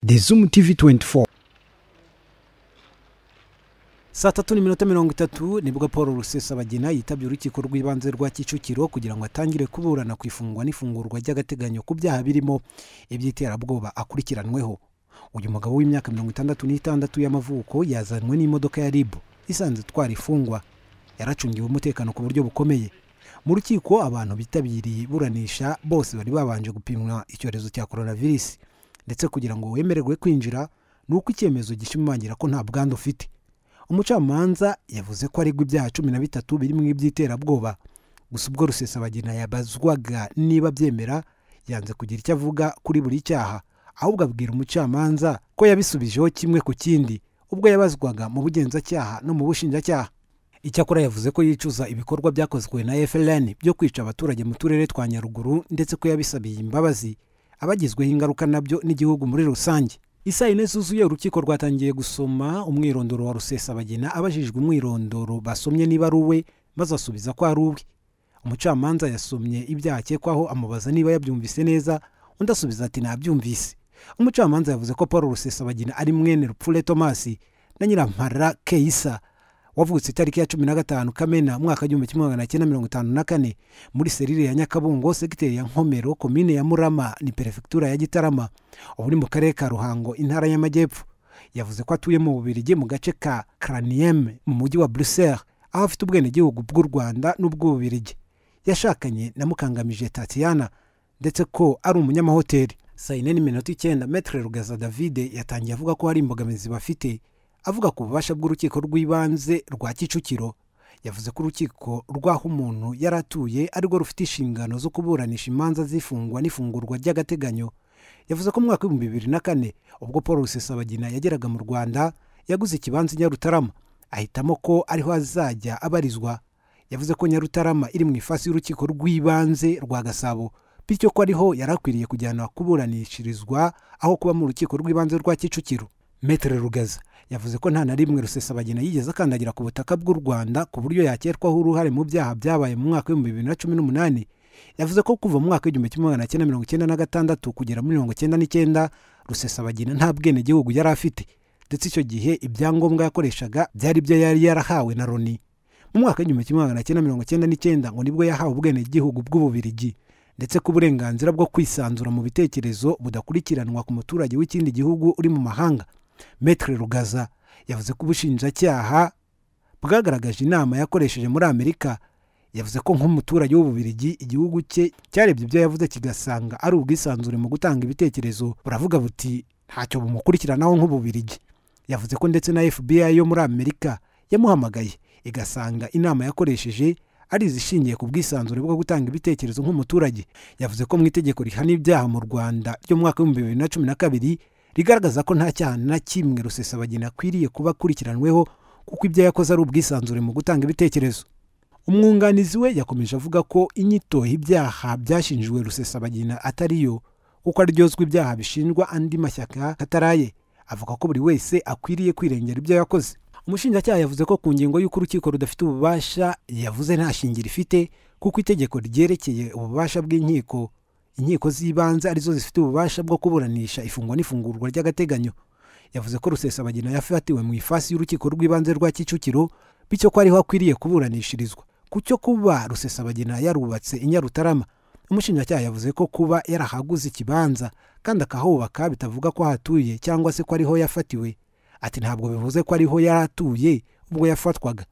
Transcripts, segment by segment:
The Zoom TV 24. Saa 3:30 nibwo Paul Rusesabagina yitabye urukiko rw'ibanze rwa Kicukiro kugira ngo atangire kuburana kwifungwa n'ifungurwa ry'agateganyo ku byaha birimo iby'iterabwoba akurikiranweho. Uyu mugabo w'imyaka 66 y'amavuko yazanwe n'imodoka ya RIB isanze twari ifungwa, yaracungiwe umutekano ku buryo bukomeye. Mu rukiko abantu bitabiriye buranisha bose bari babanje gupimwa icyorezo cya coronavirus, ndetse kugira ngo wemererwe kwinjira nuko icyemezo gishimangira ko nta bwandu ufite. Umucamanza yavuze ko aregwa ibyaha 13 birimo iby'iterabwoba. Gusa ubwo Rusesabagina yabazwaga niba byemera, yanze kugira icyo avuga kuri buri cyaha, ahubwo abwira umucamanza ko yabisubijeho kimwe ku kindi ubwo yabazwaga mu bugenzacyaha no mu bushinjacyaha. Icyakora yavuze ko yicuza ibikorwa byakozwe na FLN byo kwica abaturage mu turere twa Nyaruguru, ndetse ko yabisabiye imbabazi abagizweho ingaruka nabyo n'igihugu muri rusange. Isaa 4 zuzuye urukiko rwatangiye gusoma umwirondoro wa Rusesabagina. Abajijwe umwirondoro basomye niba ari uwe, maze asubiza ko ari uwe. Umucamanza yasomye ibyaha akekwaho amubaza niba yabyumvise neza, undi asubiza ati nabyumvise. Umucamanza yavuze ko Paul Rusesabagina ari mwene Rupfure Thomas na Nyirampara Keisa, wavutse tariki ya 15 Kamena mwaka 1954 muri serire ya Nyakabungo, segiteri ya Nkomero, komine ya Murama ni perefegitura ya Gitarama, uri mu karere ka Ruhango, intara y'Amajyepfo. Yavuze ko atuye mu Bubiligi mu gace ka Cranium mu mujyi wa Bruxelles, aho afite ubwenegihugu bw'u Rwanda n'ubw'Ububiligi. Yashakanye na Mukangamije Tatiana, ndetse ko ari umunyamahoteli. Saa 4:09 Maître Rugaza David yatangiye avuga ko hari imbogamizi bafite, avuga ku bubasha bw'urukiko rw'ibanze rwa Kicukiro. Yavuze ko urukiko rwaho umuntu yaratuye ariko rufite inshingano zo kuburanisha imanza zifungwa n'ifungurwa ry'agateganyo. Yavuze ko mu mwaka wa 2004 ubwo Paul Rusesabagina yageraga mu Rwanda yaguze ikibanza i Nyarutarama, ahitamo ko ariho azajya abarizwa. Yavuze ko Nyarutarama iri mu ifasi y'urukiko rw'ibanze rwa Gasabo, bityo ko ariho yarakwiriye kujyana kuburanishirizwa aho kuba mu rukiko rw'ibanze rwa Kicukiro. Maître Rugaza yavuze ko nta na rimwe Rusesabagina yigeze akandagira ku butaka bw'u Rwanda ku buryo yakekwaho uruhare mu byaha byabaye mu mwaka wa 2018. Yavuze ko kuva mu mwaka wa 1996 kugera muri 1999 Rusesabagina nta bwenegihugu yari afite, ndetse icyo gihe ibyangombwa yakoreshaga byari byo yari yarahawe na Loni. Mu mwaka wa 1999 ngo nibwo yahawe ubwenegihugu bw'Ububiligi, ndetse ko uburenganzira bwo kwisanzura mu bitekerezo budakurikiranwa ku muturage w'ikindi gihugu uri mu mahanga. Maître Rugaza yavuze ko ubushinjacyaha bwagaragaje inama yakoresheje muri Amerika. Yavuze ko nk'umuturage w'Ububiligi igihugu cye cyarebye ibyo yavuze kigasanga ari ubwisanzure mu gutanga ibitekerezo, buravuga buti ntacyo bumukurikiranaho nk'Ububiligi. Yavuze ko ndetse na FBI yo muri Amerika yamuhamagaye igasanga inama yakoresheje ari izishingiye ku bwisanzure bwo gutanga ibitekerezo nk'umuturage. Yavuze ko mu itegeko rihana ibyaha mu Rwanda ryo mu mwaka wa 2012 rigaragaza ko nta cyaha na kimwe Rusesabagina akwiriye kuba akurikiranweho kuko ibyo yakoze ari ubwisanzure mu gutanga ibitekerezo. Umwunganizi we yakomeje avuga ko inyito y'ibyaha byashinjwe Rusesabagina atariyo, kuko aryozwa ibyaha bishinjwa andi mashyaka kataraye. Avuga ko buri wese akwiriye kwirengera ibyo yakoze. Umushinjacyaha yavuze ko ku ngingo y'uko urukiko rudafite ububasha yavuze nta shingiro ifite, kuko itegeko ryerekeye ububasha bw'inkiko, inkiko z'ibanze arizo zifite ububasha bwo kuburanisha ifungwa n'ifungurwa ry'agateganyo. Yavuze ko Rusesabagina yafatiwe mu ifasi y'urukiko rw'ibanze rwa Kicukiro, bityo ko ariho akwiriye kuburanishirizwa. Kucyo kuba Rusesabagina yarubatse i Nyarutarama, umushinjacyaha yavuze ko kuba yarahaguze ikibanza kandi akahubaka bitavuga ko hatuye cyangwa se ko ariho yafatiwe. Ati ntabwo bivuze ko ariho yaratuye ubwo yafatwaga,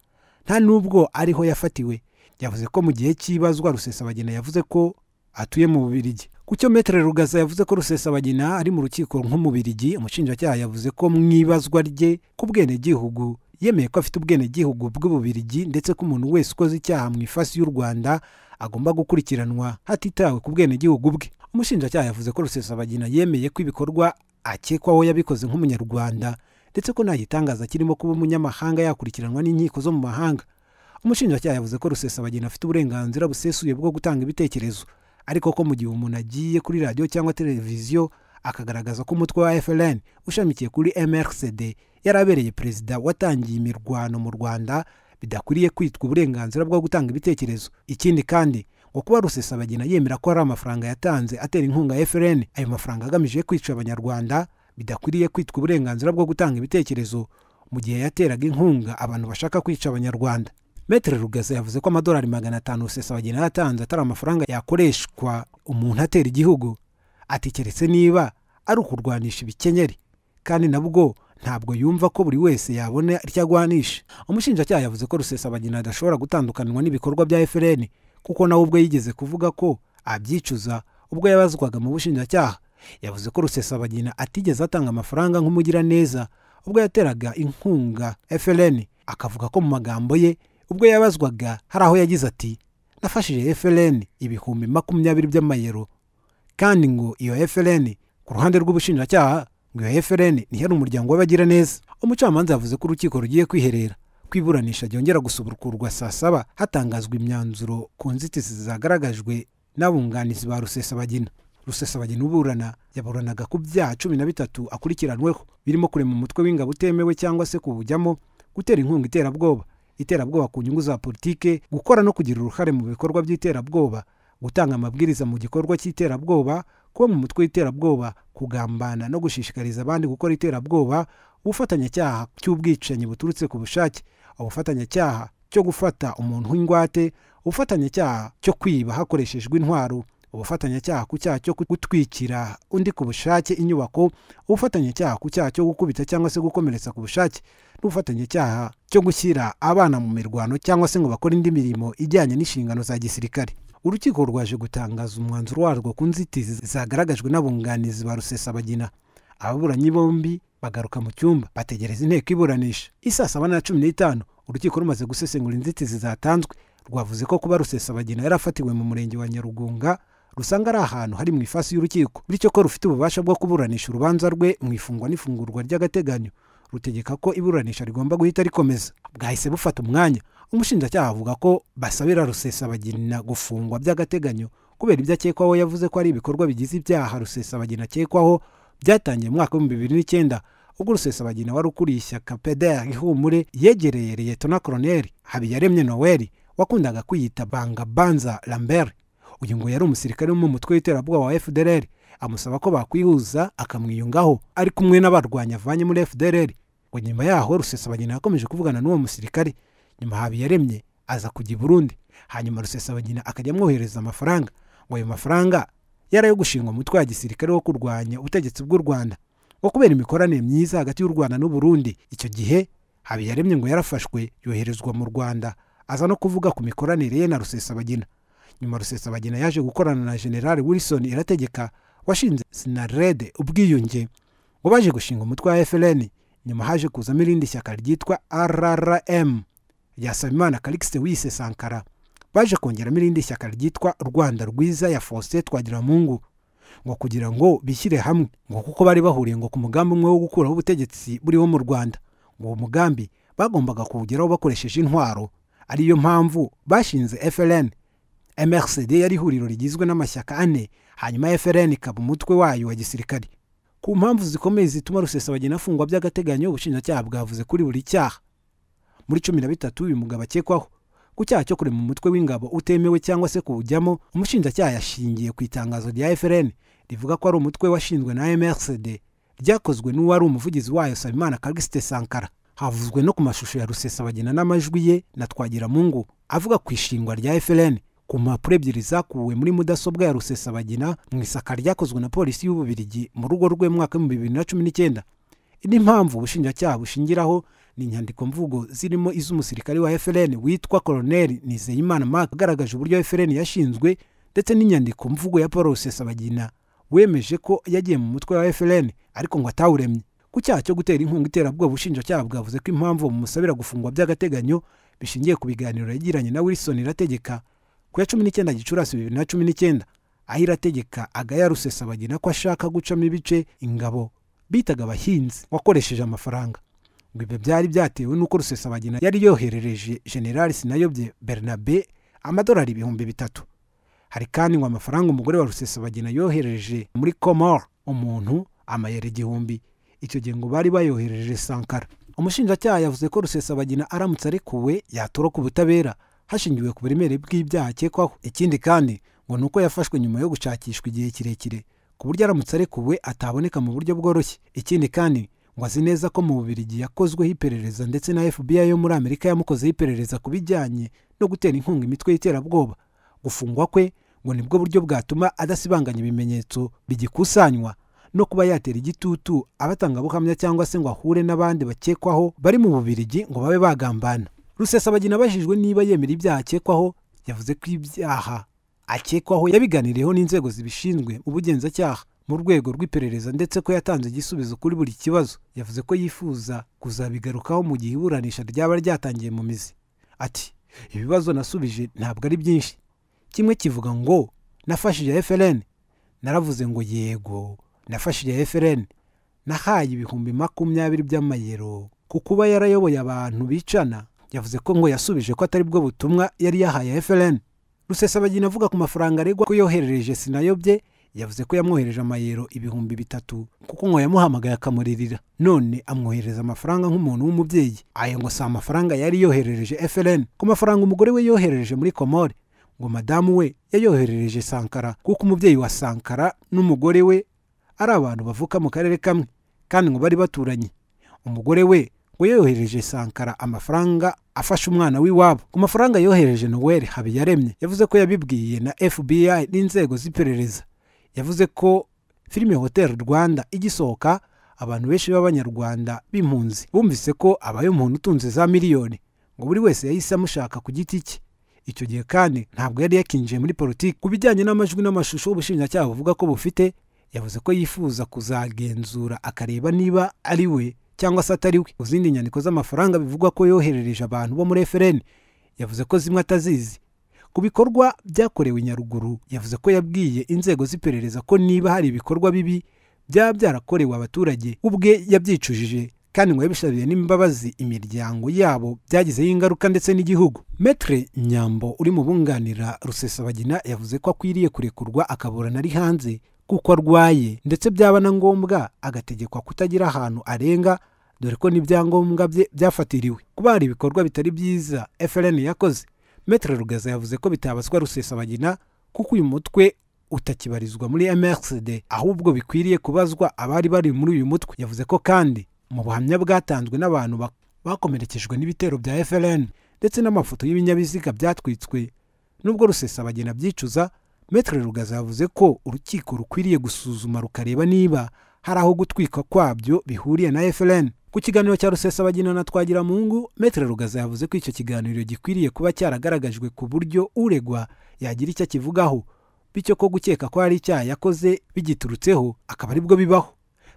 nta nubwo ariho yafatiwe. Yavuze ko mu gihe cy'ibazwa Rusesabagina yavuze ko atuye mu Bubiligi. Kucyo Maître Rugaza yavuze ko Rusesabagina ari mu rukiko nk'Umubiligi, umushinjacyaha yavuze ko mwibazwa rye ku bwenegihugu yemeye ko afite ubwenegihugu bw'Ububiligi, ndetse ko umuntu wese ukoze icyaha mu ifasi y'u Rwanda agomba gukurikiranwa hatitawe ku bwenegihugu bwe. Umushinjacyaha yavuze ko Rusesabagina yemeye ko ibikorwa akekwaho yabikoze nk'umunyarwanda, ndetse ko nta gitangaza kirimo kuba umunyamahanga yakurikiranwa n'inkiko zo mu mahanga. Umushinjacyaha yavuze ko Rusesabagina afite uburenganzira busesuye bwo gutanga ibitekerezo, ariko ko mu gihe umuntu agiye kuri radio cyangwa televiziyo akagaragaza ko umutwe wa FLN ushamikiye kuri MRCD yarabereye perezida watangiye imirwano mu Rwanda, bidakwiriye kwitwa uburenganzira bwo gutanga ibitekerezo. Ikindi kandi ngo kuba Rusesabagina yemera ko ari amafaranga yatanze atera inkunga FLN, ayo mafaranga agamije kwica abanyarwanda, bidakwiriye kwitwa uburenganzira bwo gutanga ibitekerezo mu gihe yateraga inkunga abantu bashaka kwica abanyarwanda. Maître Rugaza yavuze ko amadolari 500 Rusesabagina yatanze atari amafaranga yakoreshwa umuntu atera igihugu, ati keretse niba ari ukurwanisha ibikenyeri, kandi nabwo ntabwo yumva ko buri wese yabona iryagwanisha. Umushinjacyaha yavuze ko Rusesabagina adashobora gutandukanwa n'ibikorwa bya FLN kuko nawe ubwo yigeze kuvuga ko abyicuza ubwo yabazwaga mu bushinjacyaha. Yavuze ko Rusesabagina atigeze atanga amafaranga nk'umugira neza ubwo yateraga inkunga FLN, akavuga ko mu magambo ye ubwo yabazwaga hari aho yagize ati nafashije FLN ibihumbi 20 by'amayero, kandi ngo iyo FLN ku ruhande rw'ubushinjacyaha ngo iyo FLN ni umuryango w'abagira neza. Umucamanza yavuze ko urukiko rugiye kwiherera kwiburanisha ryongera gusubukurwa saa 7 hatangazwa imyanzuro ku nzitizi zagaragajwe n'abunganizi ba Rusesabagina. Rusesabagina uburana yaburanaga ku byaha 13 akurikiranweho, birimo kurema umutwe w'ingabo utemewe cyangwa se kuwujyamo, gutera inkunga iterabwoba ku nyungu za politike, gukora no kugira uruhare mu bikorwa by'iterabwoba, gutanga amabwiriza mu gikorwa cy'iterabwoba, kuba mu mutwe w'iterabwoba, kugambana no gushishikariza abandi gukora iterabwoba, ubufatanyacyaha cy'ubwicanyi buturutse ku bushake, ubufatanyacyaha cyo gufata umuntu w'ingwate, ubufatanyacyaha cyo kwiba hakoreshejwe intwaro, ubufatanyacyaha ku cyaha cyo gutwikira undi ku bushake inyubako, ubufatanyacyaha ku cyaha cyo gukubita cyangwa se gukomeretsa ku bushake, n'ubufatanyacyaha cyo gushyira abana mu mirwano cyangwa se ngo bakore indi mirimo ijyanye n'inshingano za gisirikare. Urukiko rwaje gutangaza umwanzuro warwo ku nzitizi zagaragajwe n'abunganizi ba Rusesabagina. Ababuranyi bombi bagaruka mu cyumba bategereza inteko iburanisha. Isaa 7:15 urukiko rumaze gusesengura inzitizi zatanzwe, rwavuze ko kuba Rusesabagina yarafatiwe mu murenge wa Nyarugunga rusanga ari ahantu hari mu ifasi y'urukiko, bityo ko rufite ububasha bwo kuburanisha urubanza rwe mu ifungwa n'ifungurwa ry'agateganyo. Rutegeka ko iburanisha rigomba guhita rikomeza. Bwahise bufata umwanya. Umushinjacyaha avuga ko basabira Rusesabagina gufungwa by'agateganyo kubera ibyo akekwaho. Yavuze ko ari ibikorwa bigize ibyaha Rusesabagina akekwaho byatangiye mu mwaka wa 2009 ubwo Rusesabagina wari ukuriye ishyaka PDR Ihumure yegereye Lieutenant Colonel Habiyaremye Noel wakundaga kwiyita Bangabanza Lambert. Uyu ngo yari umusirikare wo mu mutwe w'iterabwoba wa FDLR, amusaba ko bakwihuza akamwiyungaho ari kumwe n'abarwanya avanye muri FDLR. Ngo nyuma yaho Rusesabagina yakomeje kuvugana n'uwo musirikare, nyuma Habiyaremye aza kujya i Burundi, hanyuma Rusesabagina akajya amwohereza amafaranga, ngo ayo mafaranga yari ayo gushinga umutwe wa gisirikare wo kurwanya ubutegetsi bw'u Rwanda. Ngo kubera imikoranire myiza hagati y'u Rwanda n'u Burundi, icyo gihe Habiyaremye ngo yarafashwe yoherezwa mu Rwanda, aza no kuvuga ku mikoranire ye na Rusesabagina. Nyuma Rusesabagina yaje gukorana na General Wilson Irategeka washinze Sinarede ubwiyunge, ngo baje gushinga umutwe wa FLN. Nyuma haje kuzamo irindi shyaka ryitwa RRM ya Sabimana Calixte Wise Sankara, baje kongeramo irindi shyaka ryitwa Rwanda Rwiza ya Faustin Twagiramungu, ngo kugira ngo bishyire hamwe, ngo kuko bari bahuriye ngo ku mugambi umwe wo gukuraho ubutegetsi buriho mu Rwanda. Ngo uwo mugambi bagombaga kuwugeraho bakoresheje intwaro, ariyo mpamvu bashinze FLN. MRCD yari ihuriro rigizwe n'amashyaka 4, hanyuma FLN ikaba umutwe wayo wa gisirikare. Ku mpamvu zikomeye zituma Rusesabagina afungwa by'agateganyo, ubushinjacyaha bwavuze kuri buri cyaha. Muri 13 uyu mugabo akekwaho ku cyaha cyo kurema umutwe w'ingabo utemewe cyangwa se kuwujyamo. Umushinjacyaha yashingiye ku itangazo rya FLN rivuga ko ari umutwe washinzwe na MRCD, ryakozwe n'uwari umuvugizi wayo Sabimana Calixte Sankara. Havuzwe no ku mashusho ya Rusesabagina n'amajwi ye na Twagiramungu avuga ku ishingwa rya FLN ku mpapuro ebyiri zakuwe muri mudasobwa ya Rusesabagina mu isaka ryakozwe na polisi y'Ububiligi mu rugo rwe mu mwaka wa 2019. Indi mpamvu ubushinjacyaha bushingiraho ni inyandiko mvugo zirimo iz'umusirikare wa FLN witwa Colonel Nizeyimana Mark agaragaje uburyo FLN yashinzwe, ndetse n'inyandiko mvugo ya Paul Rusesabagina wemeje ko yagiye mu mutwe wa FLN ariko ngo atawuremye. Ku cyaha cyo gutera inkunga iterabwoba, ubushinjacyaha bwavuze ko impamvu musabira gufungwa by'agateganyo bishingiye ku biganiro yagiranye na Wilson Irategeka ku ya 19 Gicurasi 2019, aho Irategeka agaya Rusesabagina ko ashaka gucamo ibice ingabo bitaga abahinzi wakoresheje amafaranga. Ngo ibyo byari byatewe n'uko Rusesabagina yari yoherereje General Sinayobye Bernabe amadolari 3,000. Hari kandi ngo amafaranga umugore wa Rusesabagina yohereje muri Comore umuntu amayeri 1,000. Icyo gihe ngo bari bayohereje Sankara. Umushinjacyaha yavuze ko Rusesabagina aramutse arekuwe yatoroka ubutabera hashingiwe ku buremere bw'ibyaha akekwaho. Ikindi kandi ngo nuko yafashwe nyuma yo gushakishwa igihe kirekire ku buryo aramutse arekuwe ataboneka mu buryo bworoshye. Ikindi kandi ngo azi neza ko mu Bubiligi yakozweho iperereza ndetse na FBI yo muri Amerika yamukozeho iperereza ku bijyanye no gutera inkunga imitwe y'iterabwoba. Gufungwa kwe ngo nibwo buryo bwatuma adasibanganya ibimenyetso bigikusanywa no kuba yatera igitutu abatangabuhamya cyangwa se ngo ahure n'abandi bakekwaho bari mu Bubiligi ngo babe bagambana. Rusesabagina abajijwe niba yemera ibyaha akekwaho, yavuze ko ibyaha akekwaho yabiganiriyeho n'inzego zibishinzwe mu bugenzacyaha mu rwego rw'iperereza ndetse ko yatanze igisubizo kuri buri kibazo. Yavuze ko yifuza kuzabigarukaho mu gihe iburanisha ryaba ryatangiye mu mizi. Ati ibibazo nasubije ntabwo ari byinshi, kimwe kivuga ngo nafashije FLN, naravuze ngo yego nafashije FLN, nahaye ibihumbi 20 by'amayero ku kuba yarayoboye abantu bicana. Yavuze ko ngo yasubije ko atari bwo butumwa yari yahaye FLN. Rusesabagina avuga ku mafaranga aregwa ko yoherereje Sinayobye, yavuze ko yamwohereje amayero 3,000 kuko ngo yamuhamagaye akamuririra, none amwohereza amafaranga nk'umuntu w'umubyeyi. Ayo ngo si amafaranga yari yoherereje FLN. Ku mafaranga umugore we yoherereje muri Komore, ngo madamu we yayoherereje Sankara kuko umubyeyi wa Sankara n'umugore we ari abantu bavuka mu karere kamwe kandi ngo bari baturanye. Umugore we ngo yoherereje Sankara amafaranga afasha umwana w'iwabo. Ku mafaranga yoherereje Noel Habiyaremye, yavuze ko yabibwiye na FBI n'inzego z'iperereza. Yavuze ko filime Hotel Rwanda igisohoka abantu benshi b'abanyarwanda b'impunzi bumvise ko abaye umuntu utunze za miliyoni, ngo buri wese yahise amushaka ku giti cye. Icyo gihe kandi ntabwo yari yakinjiye muri politiki. Ku bijyanye n'amajwi n'amashusho ubushinjacyaha buvuga ko bufite, yavuze ko yifuza kuzagenzura akareba niba ari we cyangwa se atari we. Uzindi nyandiko z'amafaranga bivugwa ko yoherereje abantu bo muri FLN, yavuze ko zimwe atazizi. Ku bikorwa byakorewe Nyaruguru, yavuze ko yabwiye inzego z'iperereza ko niba hari ibikorwa bibi byaba byarakorewe abaturage ubwe yabyicujije kandi ngo yabishabiye n'imbabazi imiryango yabo byagizeho ingaruka ndetse n'igihugu. Maître Nyambo uri mu bunganira Rusesabagina yavuze ko akwiriye kurekurwa akaburana ari hanze kuko arwaye ndetse byaba na ngombwa agategekwa kutagira ahantu arenga, dore ko n'ibyangombwa bye byafatiriwe. Kuba hari ibikorwa bitari byiza FLN yakoze, Maître Rugaza yavuze ko bitabazwa Rusesabagina kuko uyu mutwe utakibarizwa muri MRCD ahubwo bikwiriye kubazwa abari bari muri uyu mutwe. Yavuze ko kandi mu buhamya bwatanzwe n'abantu bakomerekejwe n'ibitero bya FLN ndetse n'amafoto y'ibinyabiziga byatwitswe, nubwo Rusesabagina byicuza, Maître Rugaza yavuze ko urukiko rukwiriye gusuzuma rukareba niba hari aho gutwika kwabyo bihuriye na FLN. Ku kiganiro cya Rusesabagina na Twagiramungu, Maître Rugaza yavuze ko icyo kiganiro gikwiriye kuba cyaragaragajwe ku buryo uregwa yagira icyo akivugaho, bityo ko gukeka ko hari icyaha yakoze bigiturutseho akaba aribwo bibaho.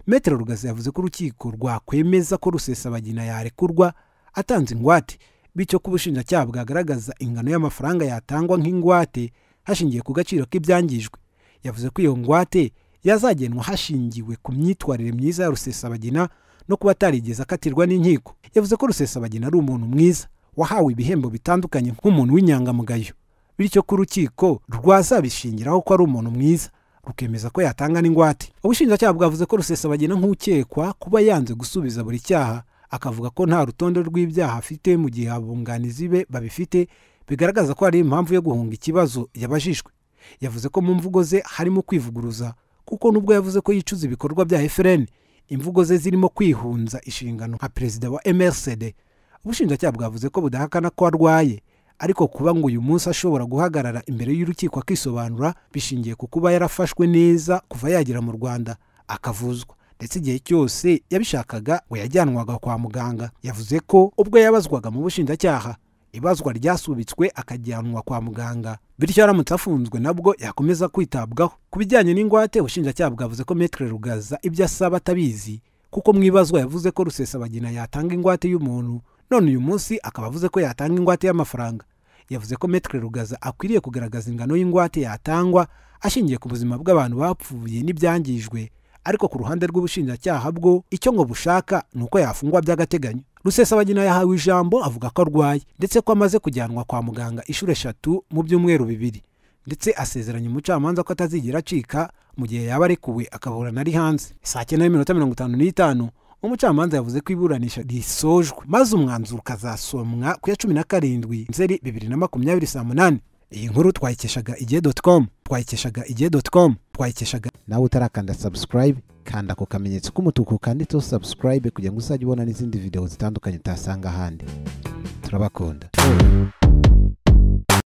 Maître Rugaza yavuze ko urukiko rwakwemeza ko Rusesabagina yarekurwa atanze ingwate, bityo ko ubushinjacyaha bwagaragaza ingano y'amafaranga yatangwa nk'ingwate hashingiye ku gaciro k'ibyangijwe. Yavuze ko iyo ngwate yazagenwa hashingiwe ku myitwarire myiza ya Rusesabagina no kuba atarigeze akatirwa n'inkiko. Yavuze ko Rusesabagina ari umuntu mwiza wahawe ibihembo bitandukanye nk'umuntu w'inyangamugayo, bityo ko urukiko rwazabishingiraho ko ari umuntu mwiza rukemeza ko yatanga n'ingwate. Ubushinjacyaha bwavuze ko Rusesabagina nk'ukekwa kuba yanze gusubiza buri cyaha, akavuga ko nta rutonde rw'ibyaha afite mu gihe abunganizi be babifite, bigaragaza ko hari impamvu yo guhunga ikibazo yabajijwe. Yavuze ko mu mvugo ze harimo kwivuguruza kuko nubwo yavuze ko yicuza ibikorwa bya FLN, imvugo ze zirimo kwihunza inshingano nka perezida wa MRCD. Ubushinjacyaha bwavuze ko budahakana ko arwaye, ariko kuba ngo uyu munsi ashobora guhagarara imbere y'urukiko akisobanura bishingiye ku kuba yarafashwe neza kuva yagera mu Rwanda akavuzwa, ndetse igihe cyose yabishakaga we yajyanwaga kwa muganga. Yavuze ko ubwo yabazwaga mu bushinjacyaha ibazwa ryasubitswe akajyanwa kwa muganga, bityo aramutse afunzwe nabwo yakomeza kwitabwaho. Ku bijyanye n'ingwate, ubushinjacyaha bwavuze ko Maître Rugaza ibyo asaba atabizi kuko mu ibazwa yavuze ko Rusesabagina yatanga ingwate y'umuntu, none uyu munsi akaba avuze ko yatanga ingwate y'amafaranga. Yavuze ko Maître Rugaza akwiriye kugaragaza ingano y'ingwate yatangwa ashingiye ku buzima bw'abantu bapfuye n'ibyangijwe, ariko ku ruhande rw'ubushinjacyaha bwo icyo ngo bushaka nuko yafungwa by'agateganyo. Rusesabagina yahawe ijambo avuga ko arwaye ndetse ko amaze kujyanwa kwa muganga inshuro 3 mu byumweru 2, ndetse asezeranya umucamanza ko atazigera acika mu gihe yaba arekuwe akaburana ari hanze. Saa 9:55 umucamanza yavuze ko iburanisha risojwe maze umwanzuro ukazasomwa ku ya 17 Nzeri 2020 saa 8. iyi nkuru twayikeshaga igihe.com twayikeshaga nawe utarakanda subscribe kanda ako kamenyetso k'umutuku kanditseho subscribe kugira ngo uzajye ubona n'izindi video zitandukanye utasanga ahandi. Turabakunda.